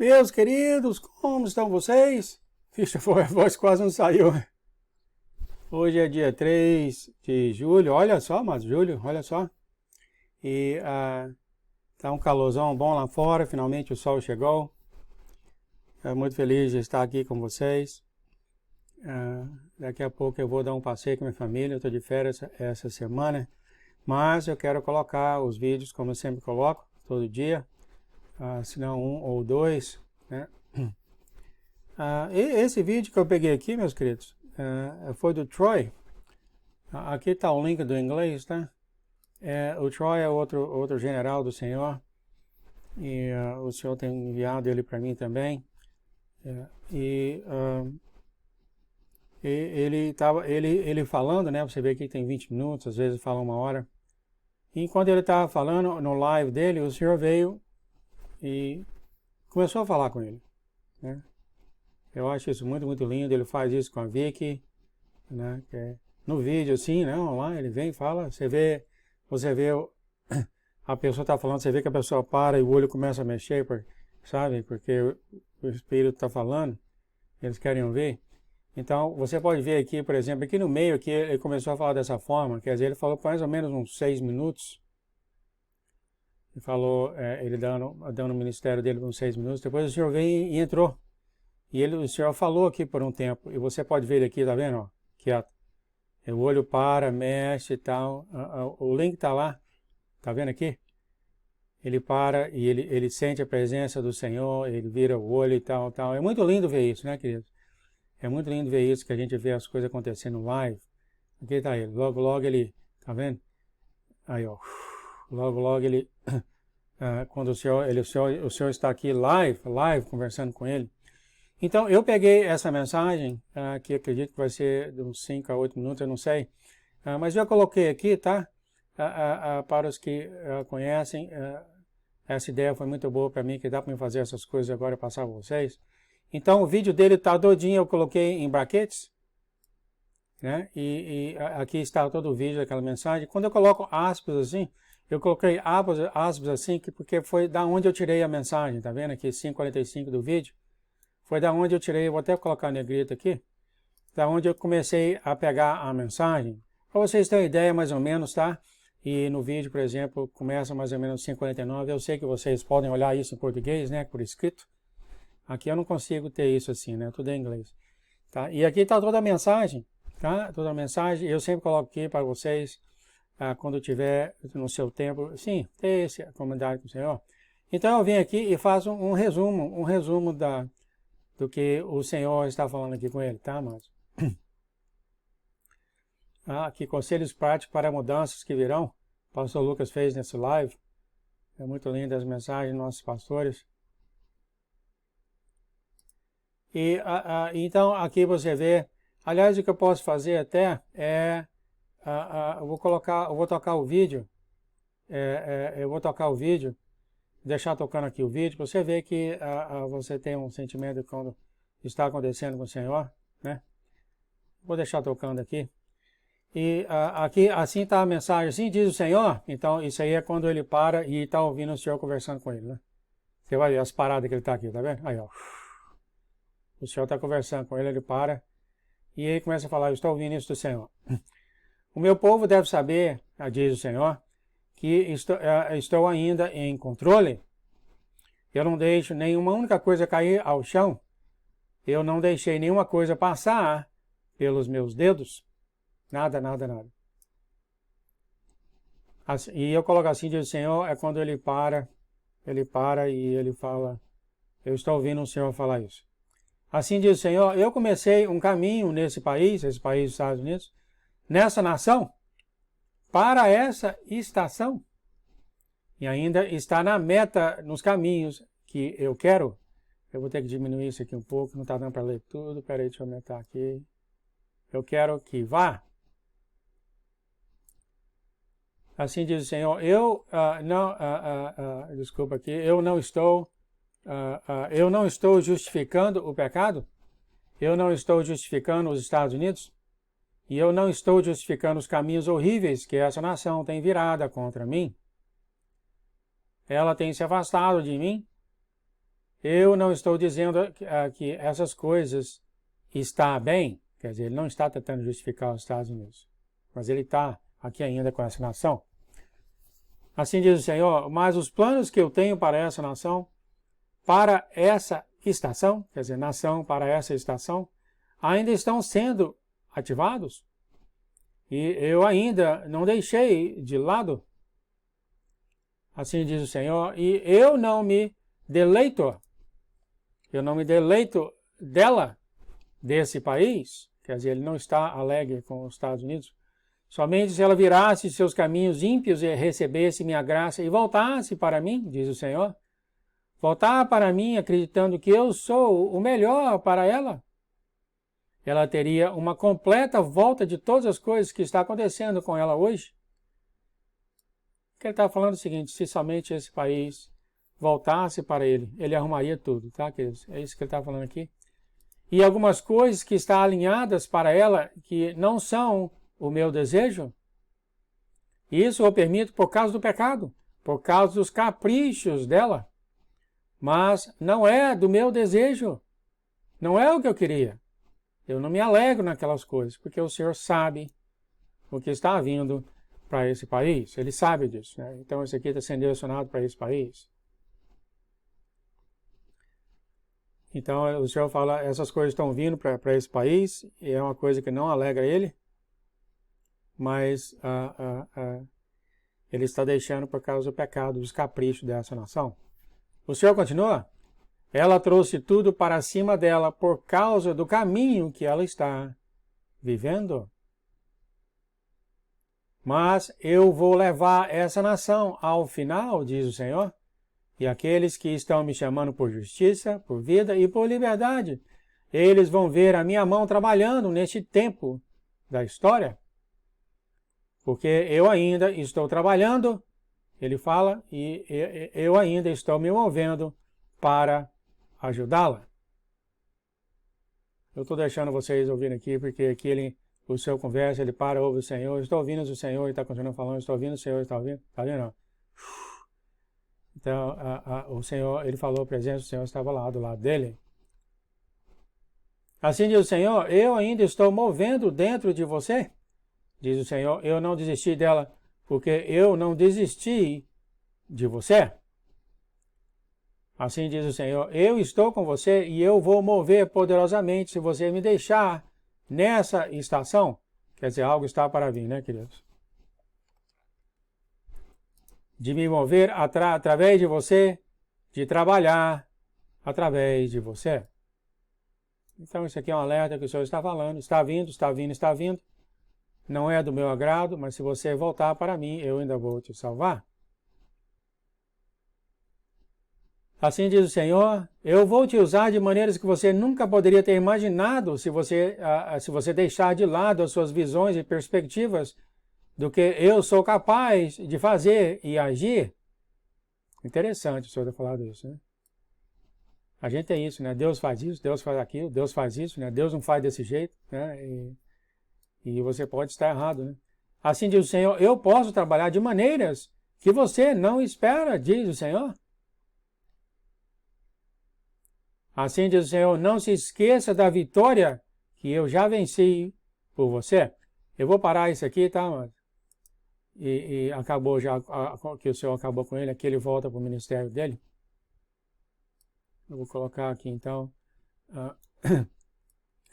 Meus queridos, como estão vocês? Vixe, a voz quase não saiu. Hoje é dia 3 de julho, olha só, mas julho, olha só. E tá um calorzão bom lá fora, finalmente o sol chegou. Estou muito feliz de estar aqui com vocês. Daqui a pouco eu vou dar um passeio com minha família, eu estou de férias essa semana. Mas eu quero colocar os vídeos, como eu sempre coloco, todo dia. Se não um ou dois, né? Esse vídeo que eu peguei aqui, meus queridos, foi do Troy. Aqui está o link do inglês, tá? O Troy é outro general do Senhor, e o Senhor tem enviado ele para mim também. Ele falando, né? Você vê que tem 20 minutos, às vezes fala 1 hora. E enquanto ele estava falando no live dele, o Senhor veio e começou a falar com ele, né? Eu acho isso muito, muito lindo. Ele faz isso com a Vicky, né? No vídeo assim, né? Online, ele vem e fala, você vê a pessoa está falando, você vê que a pessoa para e o olho começa a mexer, sabe? Porque o Espírito está falando, eles querem ouvir. Então, você pode ver aqui, por exemplo, aqui no meio, aqui, ele começou a falar dessa forma, quer dizer, ele falou por mais ou menos uns 6 minutos. Ele falou, ele dando o ministério dele por uns 6 minutos. Depois o Senhor veio e entrou. E o Senhor falou aqui por um tempo. E você pode ver ele aqui, tá vendo? Ó, quieto. O olho para, mexe e tal. O link tá lá. Tá vendo aqui? Ele para e ele sente a presença do Senhor, ele vira o olho e tal, tal. É muito lindo ver isso, né, queridos? É muito lindo ver isso, que a gente vê as coisas acontecendo live. Aqui tá ele. Logo, logo ele... Tá vendo? Aí, ó. Logo, logo ele... quando o senhor está aqui live, conversando com ele. Então, eu peguei essa mensagem, que acredito que vai ser de uns 5 a 8 minutos, eu não sei. Mas eu coloquei aqui, tá? Para os que conhecem, essa ideia foi muito boa para mim, que dá para me fazer essas coisas agora e passar para vocês. Então, o vídeo dele está todinho, eu coloquei em brackets, né? E aqui está todo o vídeo daquela mensagem. Quando eu coloco aspas assim, eu coloquei aspas assim, porque foi da onde eu tirei a mensagem, tá vendo aqui, 5:45 do vídeo. Foi da onde eu tirei, vou até colocar negrito aqui, da onde eu comecei a pegar a mensagem. Para vocês terem ideia mais ou menos, tá? E no vídeo, por exemplo, começa mais ou menos 5:49. Eu sei que vocês podem olhar isso em português, né, por escrito. Aqui eu não consigo ter isso assim, né, tudo em inglês. Tá? E aqui está toda a mensagem, tá? Toda a mensagem, eu sempre coloco aqui para vocês, quando tiver no seu tempo, sim, ter essa comunidade com o Senhor. Então eu vim aqui e faço um resumo do que o Senhor está falando aqui com ele, tá, amados? Aqui, conselhos práticos para mudanças que virão. O pastor Lucas fez nesse live. É muito lindo as mensagens dos nossos pastores. E então, aqui você vê, aliás, o que eu posso fazer até eu vou tocar o vídeo, deixar tocando aqui o vídeo, para você ver que você tem um sentimento quando está acontecendo com o Senhor, né? Vou deixar tocando aqui. E aqui, assim está a mensagem, assim diz o Senhor. Então, isso aí é quando ele para e está ouvindo o Senhor conversando com ele, né? Você vai ver as paradas que ele está aqui, tá vendo? Aí, ó. O Senhor está conversando com ele, ele para. E ele começa a falar, eu estou ouvindo isso do Senhor. O meu povo deve saber, diz o Senhor, que estou ainda em controle. Eu não deixo nenhuma única coisa cair ao chão. Eu não deixei nenhuma coisa passar pelos meus dedos. Nada, nada, nada. Assim, e eu coloco assim, diz o Senhor, é quando ele para e ele fala, eu estou ouvindo o Senhor falar isso. Assim diz o Senhor, eu comecei um caminho nesse país, esse país dos Estados Unidos, nessa nação, para essa estação. E ainda está na meta, nos caminhos que eu quero. Eu vou ter que diminuir isso aqui um pouco, não está dando para ler tudo. Peraí, deixa eu aumentar aqui. Eu quero que vá. Assim diz o Senhor, desculpa aqui, eu não estou justificando o pecado, eu não estou justificando os Estados Unidos, e eu não estou justificando os caminhos horríveis que essa nação tem virado contra mim. Ela tem se afastado de mim, eu não estou dizendo que essas coisas está bem, quer dizer, ele não está tentando justificar os Estados Unidos, mas ele está aqui ainda com essa nação. Assim diz o Senhor, mas os planos que eu tenho para essa nação, para essa estação, quer dizer, nação para essa estação, ainda estão sendo ativados. E eu ainda não deixei de lado. Assim diz o Senhor, e eu não me deleito dela, desse país, quer dizer, ele não está alegre com os Estados Unidos, somente se ela virasse seus caminhos ímpios e recebesse minha graça e voltasse para mim, diz o Senhor, voltar para mim acreditando que eu sou o melhor para ela, ela teria uma completa volta de todas as coisas que está acontecendo com ela hoje. Ele está falando o seguinte, se somente esse país voltasse para ele, ele arrumaria tudo, tá, queridos? É isso que ele está falando aqui. E algumas coisas que estão alinhadas para ela, que não são o meu desejo, isso eu permito por causa do pecado, por causa dos caprichos dela, mas não é do meu desejo, não é o que eu queria. Eu não me alegro naquelas coisas, porque o Senhor sabe o que está vindo para esse país. Ele sabe disso, né? Então, esse aqui está sendo direcionado para esse país. Então, o Senhor fala, essas coisas estão vindo para esse país, e é uma coisa que não alegra ele, mas ele está deixando por causa do pecado, dos caprichos dessa nação. O Senhor continua? Ela trouxe tudo para cima dela por causa do caminho que ela está vivendo. Mas eu vou levar essa nação ao final, diz o Senhor, e aqueles que estão me chamando por justiça, por vida e por liberdade, eles vão ver a minha mão trabalhando neste tempo da história, porque eu ainda estou trabalhando, ele fala, e eu ainda estou me movendo para ajudá-la. Eu estou deixando vocês ouvirem aqui, porque aqui o seu conversa, ele para, ouve o Senhor, eu estou ouvindo o Senhor, ele está continuando falando, eu estou ouvindo o Senhor, está ouvindo? Está vendo? Não. Então, o Senhor, ele falou, a presença do Senhor estava lá, do lado dele. Assim diz o Senhor, eu ainda estou movendo dentro de você, diz o Senhor, eu não desisti dela, porque eu não desisti de você. Assim diz o Senhor, eu estou com você e eu vou mover poderosamente se você me deixar nessa estação. Quer dizer, algo está para vir, né, queridos? De me mover através de você, de trabalhar através de você. Então, isso aqui é um alerta que o Senhor está falando. Está vindo, está vindo, está vindo. Não é do meu agrado, mas se você voltar para mim, eu ainda vou te salvar. Assim diz o Senhor, eu vou te usar de maneiras que você nunca poderia ter imaginado se você deixar de lado as suas visões e perspectivas do que eu sou capaz de fazer e agir. Interessante o Senhor ter falado isso, né? A gente tem isso, né? Deus faz isso, Deus faz aquilo, Deus faz isso, né? Deus não faz desse jeito, né? E você pode estar errado, né? Assim diz o Senhor, eu posso trabalhar de maneiras que você não espera, diz o Senhor. Assim diz o Senhor, não se esqueça da vitória que eu já venci por você. Eu vou parar isso aqui, tá, mano? E acabou já, que o Senhor acabou com ele, aqui ele volta para o ministério dele. Eu vou colocar aqui, então.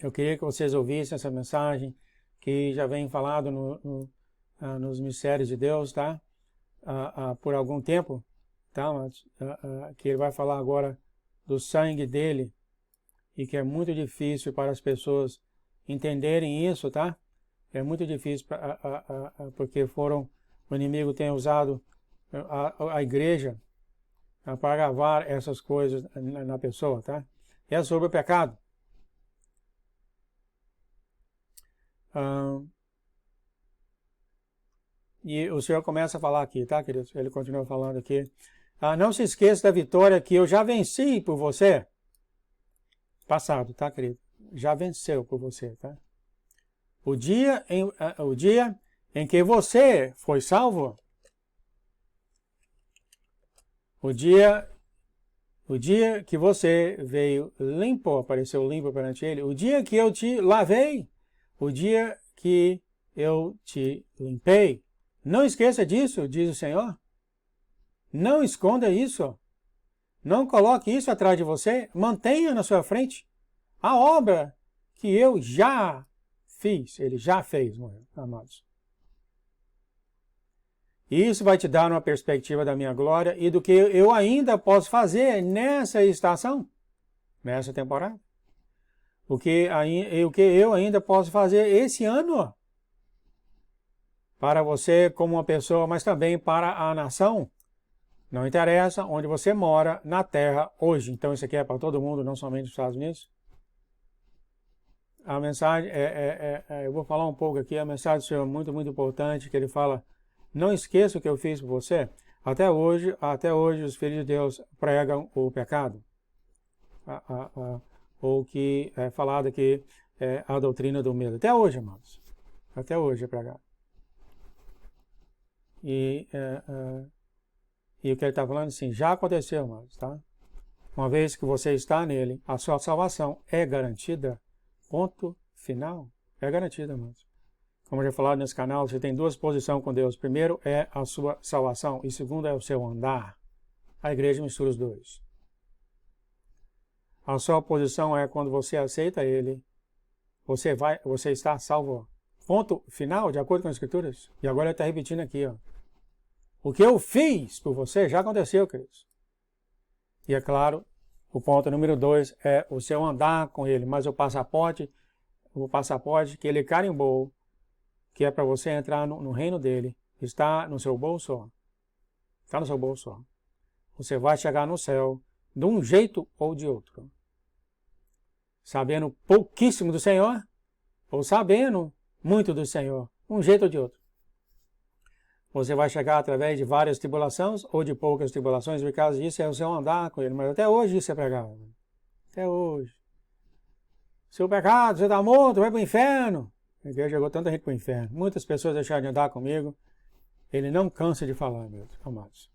Eu queria que vocês ouvissem essa mensagem que já vem falado nos mistérios de Deus, tá? Por algum tempo, tá? Mas, que ele vai falar agora do sangue dele e que é muito difícil para as pessoas entenderem isso, tá? É muito difícil porque o inimigo tem usado a igreja para gravar essas coisas na pessoa, tá? É sobre o pecado. E o Senhor começa a falar aqui, tá, queridos? Ele continua falando aqui. Não se esqueça da vitória que eu já venci por você. Passado, tá, querido? Já venceu por você, tá? O dia em que você foi salvo, o dia O dia que você veio limpo, apareceu limpo perante ele, o dia que eu te lavei, o dia que eu te limpei. Não esqueça disso, diz o Senhor. Não esconda isso. Não coloque isso atrás de você. Mantenha na sua frente a obra que eu já fiz. Ele já fez, amados. Isso vai te dar uma perspectiva da minha glória e do que eu ainda posso fazer nessa estação, nessa temporada. O que eu ainda posso fazer esse ano para você como uma pessoa, mas também para a nação. Não interessa onde você mora na Terra hoje. Então isso aqui é para todo mundo, não somente nos Estados Unidos. A mensagem, eu vou falar um pouco aqui, a mensagem do Senhor é muito, muito importante, que ele fala, não esqueça o que eu fiz por você. Até hoje os filhos de Deus pregam o pecado. Ou que é falado aqui é a doutrina do medo. Até hoje, amados. Até hoje é pregado. E o que ele está falando, assim, já aconteceu, amados, tá? Uma vez que você está nele, a sua salvação é garantida. Ponto final. É garantida, amados. Como eu já falado nesse canal, você tem duas posições com Deus. Primeiro é a sua salvação e segundo é o seu andar. A igreja mistura os dois. A sua posição é quando você aceita Ele, você está salvo. Ponto final, de acordo com as Escrituras. E agora ele está repetindo aqui, ó. O que eu fiz por você já aconteceu, queridos. E é claro, o ponto número 2 é o seu andar com Ele, mas o passaporte que Ele carimbou, que é para você entrar no reino dele, está no seu bolso, ó. Está no seu bolso, ó. Você vai chegar no céu de um jeito ou de outro. Sabendo pouquíssimo do Senhor, ou sabendo muito do Senhor, um jeito ou de outro. Você vai chegar através de várias tribulações ou de poucas tribulações, por causa disso é o seu andar com Ele. Mas até hoje isso é pregado. Até hoje. Seu pecado, você está morto, vai para o inferno. A igreja jogou tanta gente para o inferno. Muitas pessoas deixaram de andar comigo. Ele não cansa de falar, meus amados.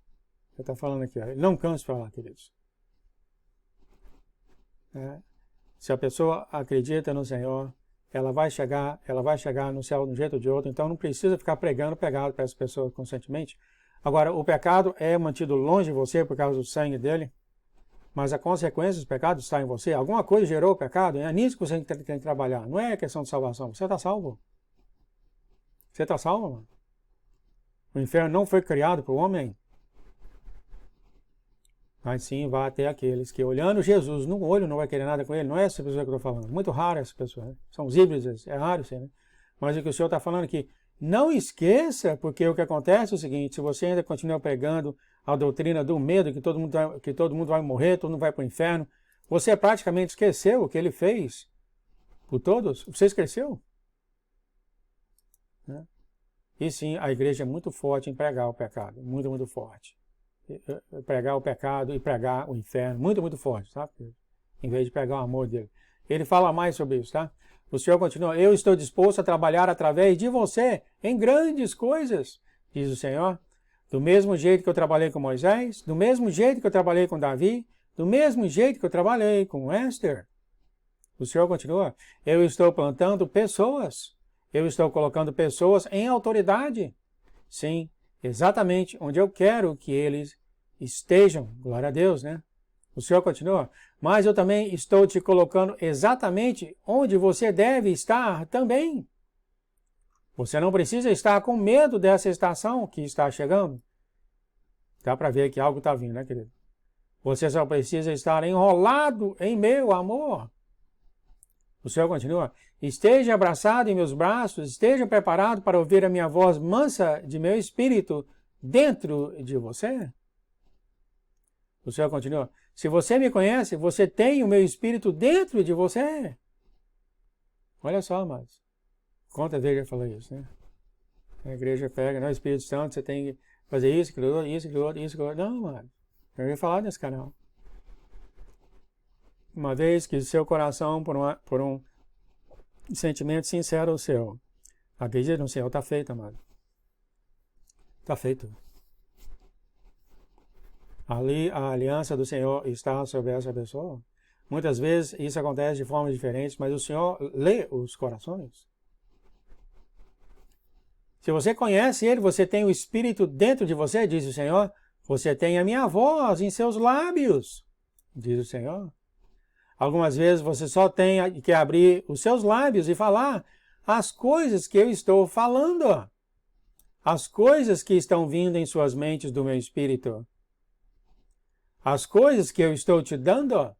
Ele está falando aqui, ó. Ele não cansa de falar, queridos. Se a pessoa acredita no Senhor, ela vai chegar no céu de um jeito ou de outro, então não precisa ficar pregando pecado para essa pessoa constantemente. Agora, o pecado é mantido longe de você por causa do sangue dele, mas a consequência dos pecados está em você. Alguma coisa gerou o pecado, é nisso que você tem que trabalhar. Não é questão de salvação, você está salvo. Você está salvo, mano. O inferno não foi criado para o homem. Mas sim, vai até aqueles que olhando Jesus no olho não vai querer nada com ele. Não é essa pessoa que eu estou falando. Muito rara essa pessoa. Né? São os híbridos, é raro isso, né? Mas o que o Senhor está falando aqui, não esqueça, porque o que acontece é o seguinte, se você ainda continua pregando a doutrina do medo, que todo mundo vai morrer, todo mundo vai para o inferno, você praticamente esqueceu o que ele fez por todos. Você esqueceu? Né? E sim, a igreja é muito forte em pregar o pecado. Muito, muito forte. Pregar o pecado e pregar o inferno, muito, muito forte, tá? Em vez de pregar o amor dele. Ele fala mais sobre isso, tá? O Senhor continua, eu estou disposto a trabalhar através de você em grandes coisas, diz o Senhor. Do mesmo jeito que eu trabalhei com Moisés, do mesmo jeito que eu trabalhei com Davi, do mesmo jeito que eu trabalhei com Esther. O Senhor continua, eu estou plantando pessoas, eu estou colocando pessoas em autoridade. Sim, exatamente onde eu quero que eles estejam. Glória a Deus, né? O Senhor continua. Mas eu também estou te colocando exatamente onde você deve estar também. Você não precisa estar com medo dessa estação que está chegando. Dá para ver que algo está vindo, né, querido? Você só precisa estar enrolado em meu amor. O Senhor continua. Esteja abraçado em meus braços, esteja preparado para ouvir a minha voz mansa de meu espírito dentro de você. O Senhor continua. Se você me conhece, você tem o meu espírito dentro de você. Olha só, amados. Quantas vezes eu falei isso, né? A igreja pega, não, Espírito Santo, você tem que fazer isso, aquilo outro, isso, aquilo outro, isso, aquilo outro. Não, mano. Eu ia falar nesse canal. Uma vez que seu coração, por um sentimento sincero ao seu, acredita no Senhor, está feito, amado. Está feito. Ali a aliança do Senhor está sobre essa pessoa. Muitas vezes isso acontece de formas diferentes, mas o Senhor lê os corações. Se você conhece Ele, você tem o Espírito dentro de você, diz o Senhor. Você tem a minha voz em seus lábios, diz o Senhor. Algumas vezes você só tem que abrir os seus lábios e falar as coisas que eu estou falando. As coisas que estão vindo em suas mentes do meu Espírito. As coisas que eu estou te dando.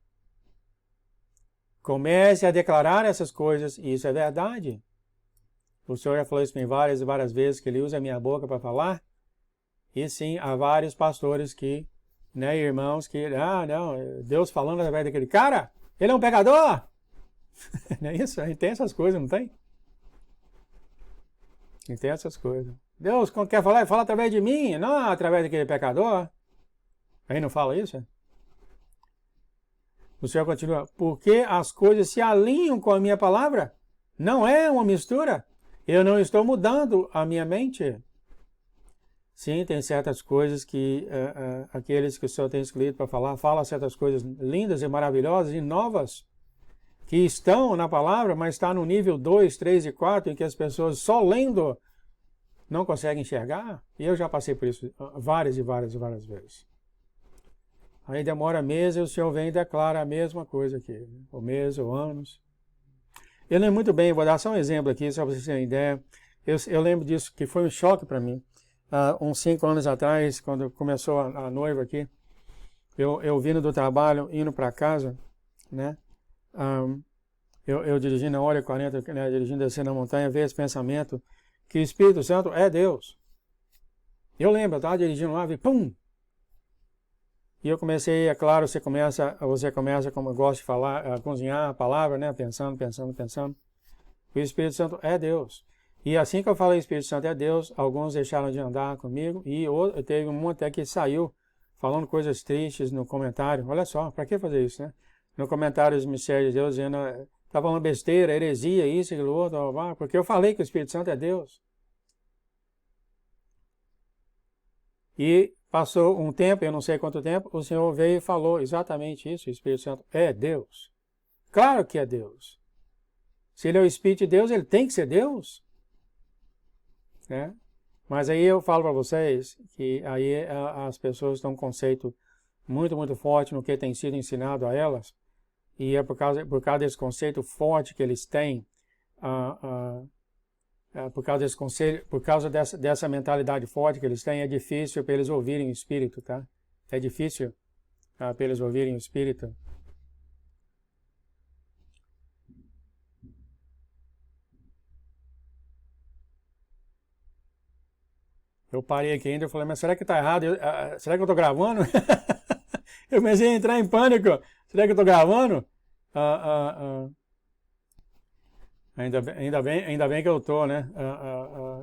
Comece a declarar essas coisas, e isso é verdade. O Senhor já falou isso para mim várias e várias vezes, que Ele usa a minha boca para falar. E sim, há vários pastores que, né, irmãos, que, não, Deus falando através daquele cara, ele é um pecador. Não é isso? A gente tem essas coisas, não tem? A gente tem essas coisas. Deus, quando quer falar, ele fala através de mim, não através daquele pecador. Aí não fala isso? O Senhor continua, porque as coisas se alinham com a minha palavra. Não é uma mistura. Eu não estou mudando a minha mente. Sim, tem certas coisas que aqueles que o Senhor tem escolhido para falar, fala certas coisas lindas e maravilhosas e novas, que estão na palavra, mas está no nível 2, 3 e 4, em que as pessoas só lendo não conseguem enxergar. E eu já passei por isso várias e várias e várias vezes. Aí demora meses e o Senhor vem e declara a mesma coisa aqui, ou meses ou anos. Eu lembro muito bem, vou dar só um exemplo aqui, só para vocês terem ideia. Eu lembro disso, que foi um choque para mim. Uns 5 anos atrás, quando começou a noiva aqui, eu vindo do trabalho, indo para casa, né? Eu dirigindo a hora e 40, né, dirigindo descendo a montanha, veio esse pensamento que o Espírito Santo é Deus. Eu lembro, eu estava dirigindo lá, vi, pum! E eu comecei, é claro, você começa, como eu gosto de falar, a cozinhar a palavra, né? Pensando. O Espírito Santo é Deus. E assim que eu falei Espírito Santo é Deus, alguns deixaram de andar comigo e teve um até que saiu falando coisas tristes no comentário. Olha só, para que fazer isso, né? No comentário dos mistérios de Deus, dizendo, tá falando besteira, heresia, isso, aquilo, outro, porque eu falei que o Espírito Santo é Deus. E passou um tempo, eu não sei quanto tempo, o Senhor veio e falou exatamente isso, o Espírito Santo é Deus. Claro que é Deus. Se Ele é o Espírito de Deus, Ele tem que ser Deus. Né? Mas aí eu falo para vocês que aí as pessoas têm um conceito muito, muito forte no que tem sido ensinado a elas, e é por causa desse conceito forte que eles têm, por causa desse conceito, por causa dessa mentalidade forte que eles têm, é difícil para eles ouvirem o Espírito, tá? É difícil para eles ouvirem o Espírito. Eu parei aqui ainda e falei, mas será que está errado? Será que eu estou gravando? Eu comecei a entrar em pânico. Será que eu estou gravando? Ainda bem que eu estou, né?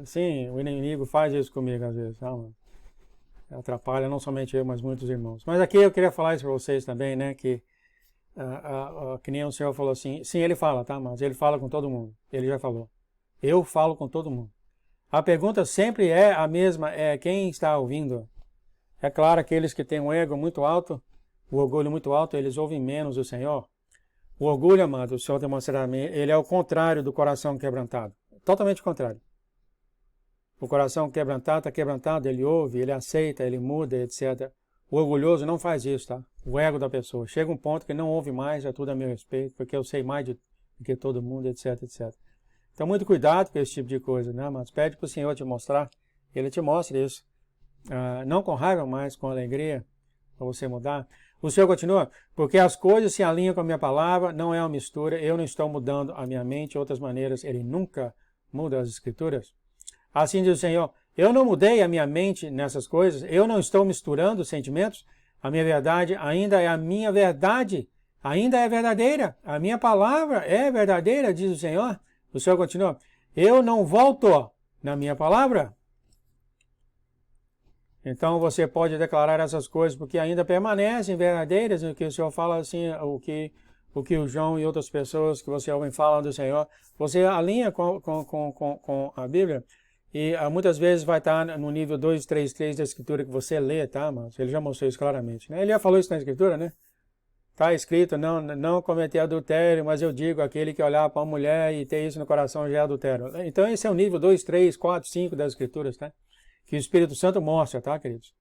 Sim, o inimigo faz isso comigo às vezes. Não, atrapalha não somente eu, mas muitos irmãos. Mas aqui eu queria falar isso para vocês também, né? Que nem o Senhor falou assim. Sim, Ele fala, tá? Mas Ele fala com todo mundo. Ele já falou. Eu falo com todo mundo. A pergunta sempre é a mesma, é quem está ouvindo? É claro, aqueles que têm um ego muito alto, o orgulho muito alto, eles ouvem menos o Senhor. O orgulho, amado, o Senhor demonstrará a mim, ele é o contrário do coração quebrantado. Totalmente contrário. O coração quebrantado está quebrantado, ele ouve, ele aceita, ele muda, etc. O orgulhoso não faz isso, tá? O ego da pessoa. Chega um ponto que não ouve mais, é tudo a meu respeito, porque eu sei mais do que todo mundo, etc, etc. Então, muito cuidado com esse tipo de coisa, né? Mas pede para o Senhor te mostrar, Ele te mostra isso. Não com raiva, mas com alegria, para você mudar. O Senhor continua, porque as coisas se alinham com a minha palavra, não é uma mistura, eu não estou mudando a minha mente, de outras maneiras, Ele nunca muda as Escrituras. Assim diz o Senhor, eu não mudei a minha mente nessas coisas, eu não estou misturando sentimentos, a minha verdade ainda é a minha verdade, ainda é verdadeira, a minha palavra é verdadeira, diz o Senhor. O Senhor continua, eu não volto na minha palavra. Então você pode declarar essas coisas porque ainda permanecem verdadeiras, o que o Senhor fala assim, o que o João e outras pessoas que você ouve falam do Senhor, você alinha com a Bíblia E muitas vezes vai estar no nível 233 da escritura que você lê, tá, mas ele já mostrou isso claramente, né? Ele já falou isso na escritura, né? Está escrito, não cometer adultério, mas eu digo, aquele que olhar para uma mulher e ter isso no coração já é adultério. Então esse é o nível 2, 3, 4, 5 das escrituras, tá? Que o Espírito Santo mostra, tá, queridos?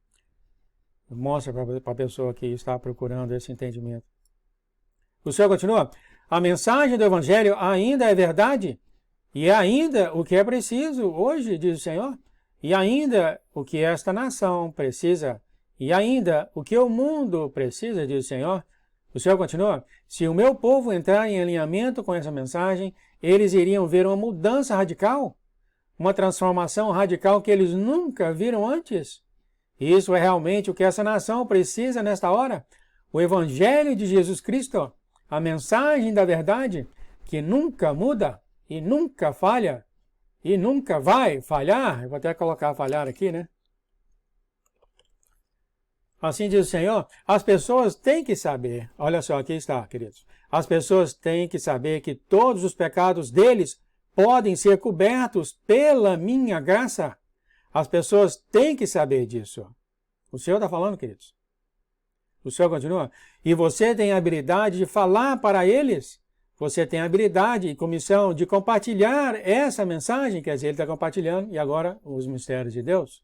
Mostra para a pessoa que está procurando esse entendimento. O Senhor continua. A mensagem do Evangelho ainda é verdade, e é ainda o que é preciso hoje, diz o Senhor, e ainda o que esta nação precisa, e ainda o que o mundo precisa, diz o Senhor. O Senhor continua. Se o meu povo entrar em alinhamento com essa mensagem, eles iriam ver uma mudança radical, uma transformação radical que eles nunca viram antes. Isso é realmente o que essa nação precisa nesta hora. O Evangelho de Jesus Cristo, a mensagem da verdade, que nunca muda e nunca falha e nunca vai falhar. Eu vou até colocar falhar aqui, né? Assim diz o Senhor, as pessoas têm que saber, olha só, aqui está, queridos. As pessoas têm que saber que todos os pecados deles podem ser cobertos pela minha graça. As pessoas têm que saber disso. O Senhor está falando, queridos. O Senhor continua. E você tem a habilidade de falar para eles. Você tem a habilidade e comissão de compartilhar essa mensagem. Quer dizer, ele está compartilhando e agora os mistérios de Deus.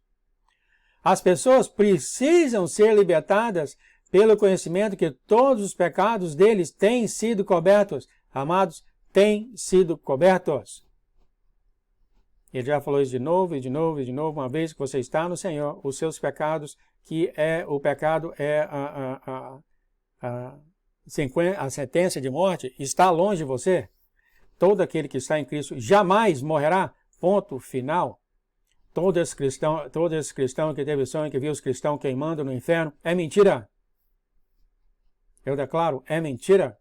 As pessoas precisam ser libertadas pelo conhecimento que todos os pecados deles têm sido cobertos. Amados, têm sido cobertos. Ele já falou isso de novo e de novo e de novo. Uma vez que você está no Senhor, os seus pecados, que é o pecado, é a sentença de morte, está longe de você. Todo aquele que está em Cristo jamais morrerá. Ponto final. Todo esse cristão que teve sonho, que viu os cristãos queimando no inferno, é mentira. Eu declaro, é mentira.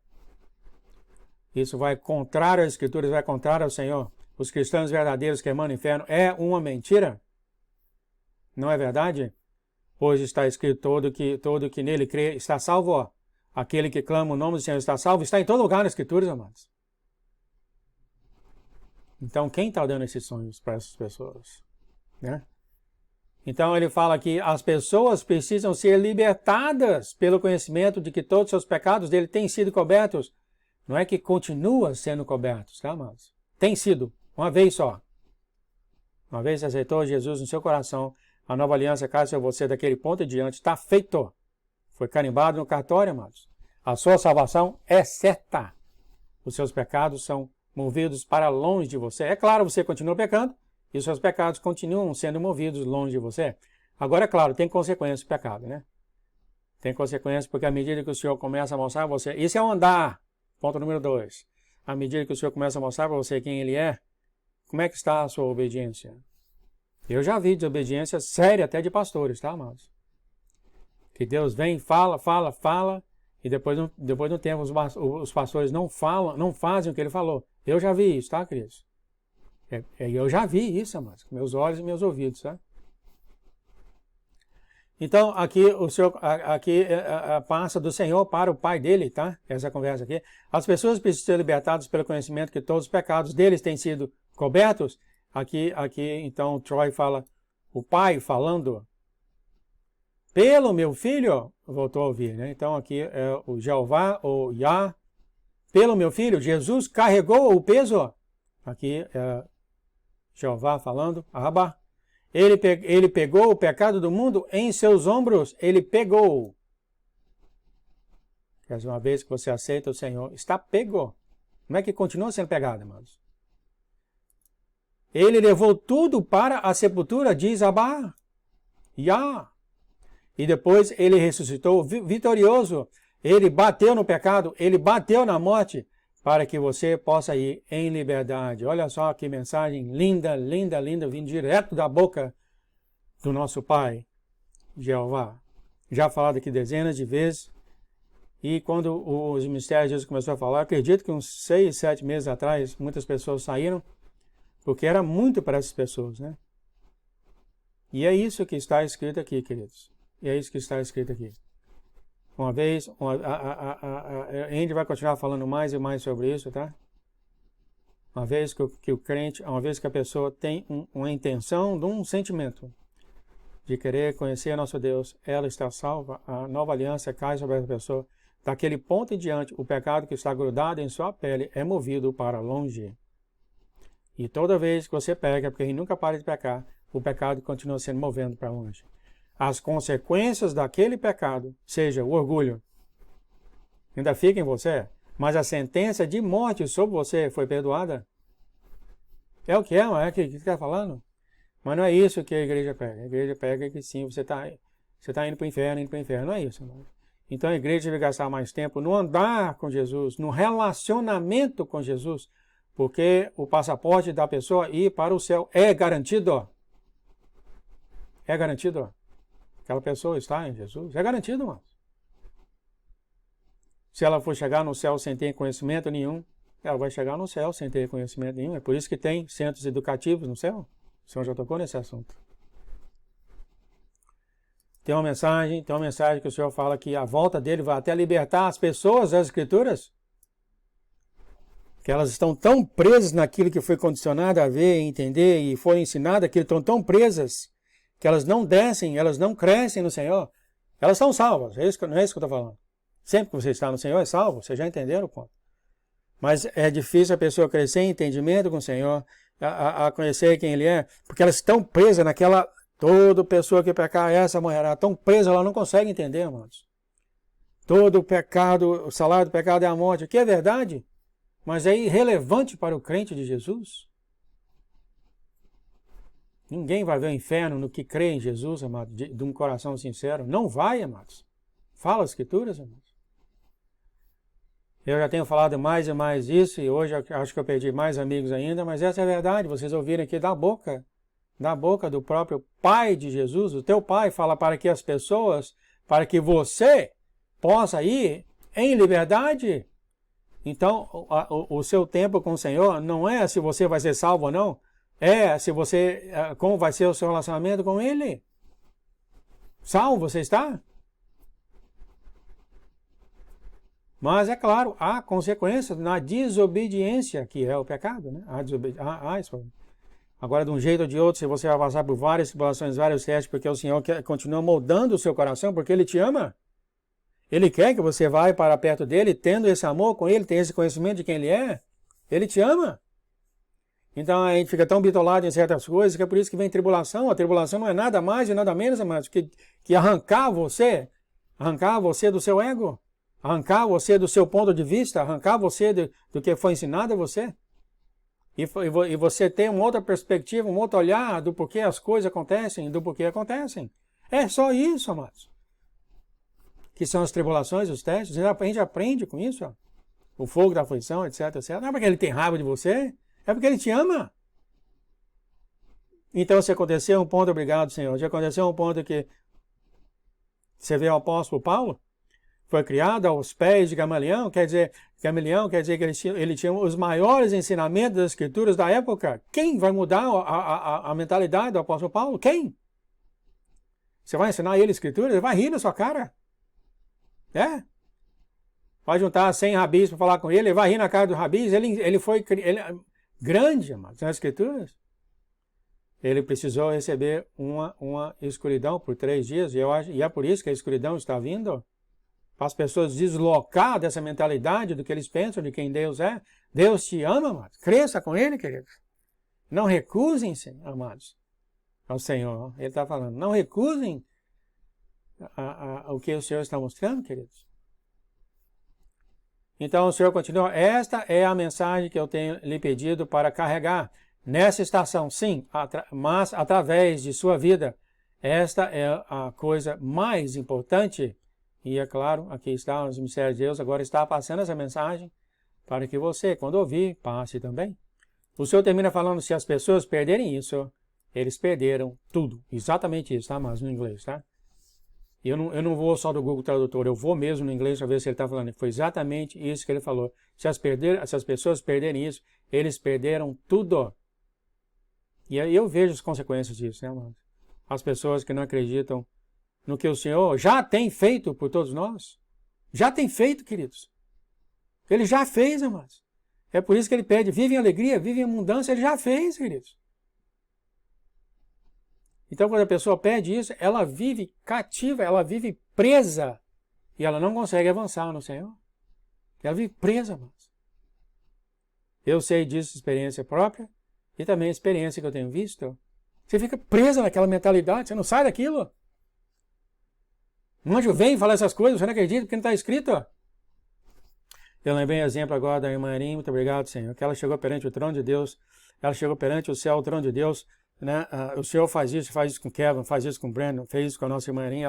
Isso vai contrário às Escrituras, vai contrário ao Senhor. Os cristãos verdadeiros queimando no inferno é uma mentira. Não é verdade? Pois está escrito, todo que nele crê está salvo. Ó. Aquele que clama o nome do Senhor está salvo. Está em todo lugar nas Escrituras, amados. Então, quem está dando esses sonhos para essas pessoas? Né? Então ele fala que as pessoas precisam ser libertadas pelo conhecimento de que todos os seus pecados dele têm sido cobertos. Não é que continua sendo cobertos, tá, amados? Tem sido, uma vez só. Uma vez você aceitou Jesus no seu coração, a nova aliança cai sobre você daquele ponto em diante, está feito. Foi carimbado no cartório, amados. A sua salvação é certa. Os seus pecados são movidos para longe de você. É claro, você continua pecando, e os seus pecados continuam sendo movidos longe de você. Agora, é claro, tem consequência o pecado, né? Tem consequência porque à medida que o Senhor começa a mostrar a você... Isso é o andar. Ponto número 2. À medida que o Senhor começa a mostrar para você quem Ele é, como é que está a sua obediência? Eu já vi desobediência séria até de pastores, tá, amados? Que Deus vem, fala, e depois no tempo os pastores não falam, não fazem o que Ele falou. Eu já vi isso, tá, queridos? Eu já vi isso, amados, com meus olhos e meus ouvidos, tá? Então, aqui o Senhor passa do Senhor para o Pai dele, tá? Essa conversa aqui. As pessoas precisam ser libertadas pelo conhecimento que todos os pecados deles têm sido cobertos. Aqui, então, Troy fala, o Pai falando, pelo meu filho, voltou a ouvir, né? Então, aqui é o Jeová, ou Yah, pelo meu filho, Jesus carregou o peso. Aqui é Jeová falando, Abba. Ele pegou o pecado do mundo em seus ombros. Ele pegou. Quer dizer, uma vez que você aceita o Senhor, está pego. Não é que continua sendo pegado, irmãos. Ele levou tudo para a sepultura, diz Abba. Yah. E depois ele ressuscitou vitorioso. Ele bateu no pecado, ele bateu na morte, para que você possa ir em liberdade. Olha só que mensagem linda, linda, linda, vindo direto da boca do nosso Pai, Jeová. Já falado aqui dezenas de vezes. E quando os mistérios de Jesus começou a falar, acredito que uns 6, 7 meses atrás, muitas pessoas saíram, porque era muito para essas pessoas, né? E é isso que está escrito aqui, queridos. E é isso que está escrito aqui. Uma vez, a gente vai continuar falando mais e mais sobre isso, tá? Uma vez que o crente, uma vez que a pessoa tem uma intenção de um sentimento de querer conhecer nosso Deus, ela está salva, a nova aliança cai sobre essa pessoa. Daquele ponto em diante, o pecado que está grudado em sua pele é movido para longe. E toda vez que você peca, porque ele nunca para de pecar, o pecado continua sendo movido para longe. As consequências daquele pecado, seja o orgulho, ainda fica em você, mas a sentença de morte sobre você foi perdoada. É o que é, não é o que está falando? Mas não é isso que a igreja pega. A igreja pega que sim, você está indo para o inferno, não é isso. Não. Então a igreja deve gastar mais tempo no andar com Jesus, no relacionamento com Jesus, porque o passaporte da pessoa ir para o céu é garantido. É garantido. Aquela pessoa está em Jesus. É garantido, mano. Se ela for chegar no céu sem ter conhecimento nenhum, ela vai chegar no céu sem ter conhecimento nenhum. É por isso que tem centros educativos no céu. O senhor já tocou nesse assunto. Tem uma mensagem que o senhor fala que a volta dele vai até libertar as pessoas das escrituras. Que elas estão tão presas naquilo que foi condicionado a ver, entender e foi ensinado, que estão tão presas que elas não descem, elas não crescem no Senhor. Elas estão salvas, não é isso que eu estou falando. Sempre que você está no Senhor é salvo, vocês já entenderam o ponto. Mas é difícil a pessoa crescer em entendimento com o Senhor, a conhecer quem Ele é, porque elas estão presas naquela... Toda pessoa que pecar, essa morrerá. Tão presa, ela não consegue entender, amados. Todo pecado, o salário do pecado é a morte, que é verdade, mas é irrelevante para o crente de Jesus. Ninguém vai ver o inferno no que crê em Jesus, amado, de um coração sincero. Não vai, amados. Fala as escrituras, amados. Eu já tenho falado mais e mais isso, e hoje acho que eu perdi mais amigos ainda, mas essa é a verdade. Vocês ouviram aqui da boca do próprio Pai de Jesus. O teu Pai fala para que as pessoas, para que você possa ir em liberdade. Então, o seu tempo com o Senhor não é se você vai ser salvo ou não, é se você, como vai ser o seu relacionamento com Ele. Salvo você está? Mas, é claro, há consequências na desobediência, que é o pecado, né? Agora, de um jeito ou de outro, se você vai passar por várias situações, vários testes, porque o Senhor continua moldando o seu coração, porque Ele te ama. Ele quer que você vá para perto dEle, tendo esse amor com Ele, tendo esse conhecimento de quem Ele é. Ele te ama. Então, a gente fica tão bitolado em certas coisas, que é por isso que vem tribulação. A tribulação não é nada mais e nada menos, amados, que arrancar você do seu ego, arrancar você do seu ponto de vista, arrancar você do que foi ensinado a você. E você ter uma outra perspectiva, um outro olhar do porquê as coisas acontecem, do porquê acontecem. É só isso, amados. Que são as tribulações, os testes. A gente aprende com isso. Ó. O fogo da aflição, etc, etc. Não é porque Ele tem raiva de você, é porque Ele te ama. Então, se acontecer um ponto, obrigado, Senhor, se acontecer um ponto que você vê o apóstolo Paulo, foi criado aos pés de Gamaliel, quer dizer que ele tinha os maiores ensinamentos das escrituras da época. Quem vai mudar a mentalidade do apóstolo Paulo? Quem? Você vai ensinar ele escrituras? Ele vai rir na sua cara. É? Vai juntar 100 rabis para falar com ele, vai rir na cara dos rabis. Ele foi grande, amados, nas escrituras. Ele precisou receber uma escuridão por 3 dias, e é por isso que a escuridão está vindo. Para as pessoas deslocar dessa mentalidade do que eles pensam de quem Deus é. Deus te ama, amados. Cresça com Ele, queridos. Não recusem-se, amados, ao Senhor. Ele está falando, não recusem o que o Senhor está mostrando, queridos. Então o Senhor continua, esta é a mensagem que eu tenho lhe pedido para carregar nessa estação, sim, mas através de sua vida. Esta é a coisa mais importante. E é claro, aqui está os mistérios de Deus, agora está passando essa mensagem para que você, quando ouvir, passe também. O Senhor termina falando, se as pessoas perderem isso, eles perderam tudo. Exatamente isso, tá? Mas no inglês, tá? Eu não vou só do Google Tradutor, eu vou mesmo no inglês para ver se ele está falando. Foi exatamente isso que ele falou. Se as pessoas perderem isso, eles perderam tudo. E aí eu vejo as consequências disso, né, mano? As pessoas que não acreditam no que o Senhor já tem feito por todos nós. Já tem feito, queridos. Ele já fez, amados. É por isso que ele pede, vive em alegria, vive em abundância. Ele já fez, queridos. Então, quando a pessoa pede isso, ela vive cativa, ela vive presa. E ela não consegue avançar no Senhor. Ela vive presa, mas eu sei disso, experiência própria, e também a experiência que eu tenho visto. Você fica presa naquela mentalidade, você não sai daquilo. Um anjo vem falar essas coisas, você não acredita porque não está escrito. Eu lembrei o exemplo agora da irmã Erin, muito obrigado, Senhor, que ela chegou perante o trono de Deus, ela chegou perante o céu, o trono de Deus, né? O Senhor faz isso com Kevin, faz isso com o Brandon, fez isso com a nossa irmã Erin,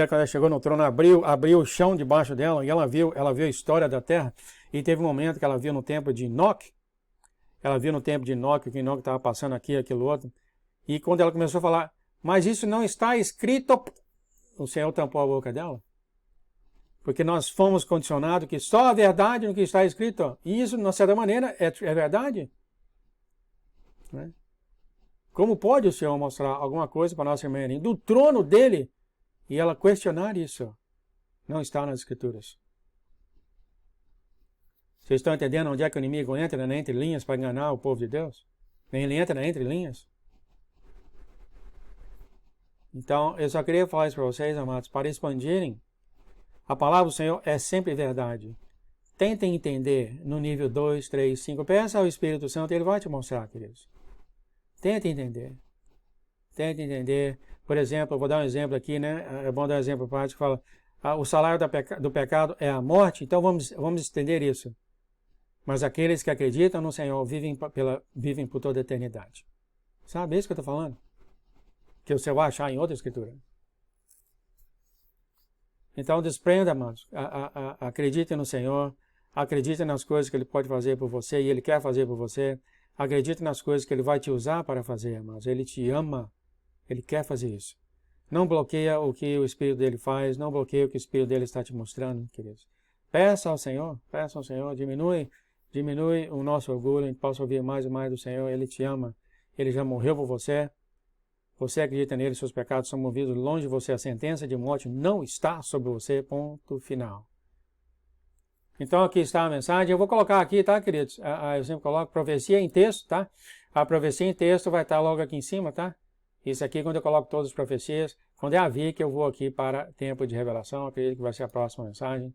quando ela chegou no trono, abriu o chão debaixo dela, e ela viu a história da terra, e teve um momento que ela viu no tempo de Enoque, que Enoque estava passando aqui, aquilo outro, e quando ela começou a falar, mas isso não está escrito, o Senhor tampou a boca dela. Porque nós fomos condicionados que só a verdade no que está escrito. E isso, de certa maneira, é verdade. Né? Como pode o Senhor mostrar alguma coisa para a nossa irmã Erin do trono dele e ela questionar isso? Não está nas Escrituras. Vocês estão entendendo onde é que o inimigo entra entre linhas para enganar o povo de Deus? Ele entra entre linhas. Então, eu só queria falar isso para vocês, amados, para expandirem. A palavra do Senhor é sempre verdade. Tentem entender no nível 2, 3, 5. Peça ao Espírito Santo, ele vai te mostrar, queridos. Tentem entender. Tentem entender. Por exemplo, eu vou dar um exemplo aqui, né? É bom dar um exemplo prático que fala, o salário do pecado é a morte, então vamos estender isso. Mas aqueles que acreditam no Senhor vivem por toda a eternidade. Sabe isso que eu estou falando? Que você vai achar em outra escritura. Então, desprenda, amados. Acredite no Senhor. Acredite nas coisas que Ele pode fazer por você e Ele quer fazer por você. Acredite nas coisas que Ele vai te usar para fazer, amados. Ele te ama. Ele quer fazer isso. Não bloqueia o que o Espírito dele faz. Não bloqueia o que o Espírito dele está te mostrando, queridos. Peça ao Senhor. Diminui o nosso orgulho. A gente possa ouvir mais e mais do Senhor. Ele te ama. Ele já morreu por você. Você acredita nele, seus pecados são movidos longe de você. A sentença de morte não está sobre você. Ponto final. Então aqui está a mensagem. Eu vou colocar aqui, tá, queridos? Eu sempre coloco profecia em texto, tá? A profecia em texto vai estar logo aqui em cima, tá? Isso aqui quando eu coloco todas as profecias. Quando é a ver que eu vou aqui para tempo de revelação. Acredito que vai ser a próxima mensagem.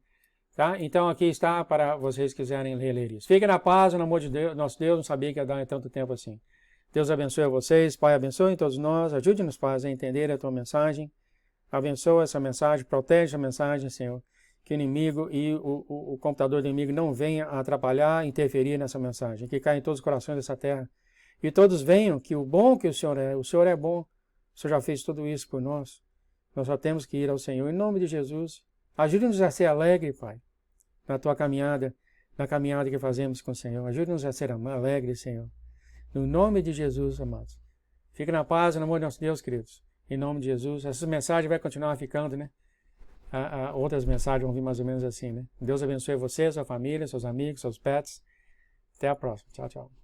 Tá? Então aqui está para vocês quiserem ler isso. Fiquem na paz, no amor de Deus. Nosso Deus não sabia que ia dar tanto tempo assim. Deus abençoe a vocês, Pai abençoe todos nós, ajude-nos, Pai, a entender a Tua mensagem, abençoa essa mensagem, protege a mensagem, Senhor, que o inimigo e o computador do inimigo não venha a atrapalhar, interferir nessa mensagem, que caia em todos os corações dessa terra, e todos venham que o bom que o Senhor é bom, o Senhor já fez tudo isso por nós só temos que ir ao Senhor, em nome de Jesus, ajude-nos a ser alegre, Pai, na Tua caminhada, na caminhada que fazemos com o Senhor, ajude-nos a ser alegre, Senhor. No nome de Jesus, amados. Fique na paz, no amor de nosso Deus, queridos. Em nome de Jesus. Essa mensagem vai continuar ficando, né? Outras mensagens vão vir mais ou menos assim, né? Deus abençoe você, sua família, seus amigos, seus pets. Até a próxima. Tchau, tchau.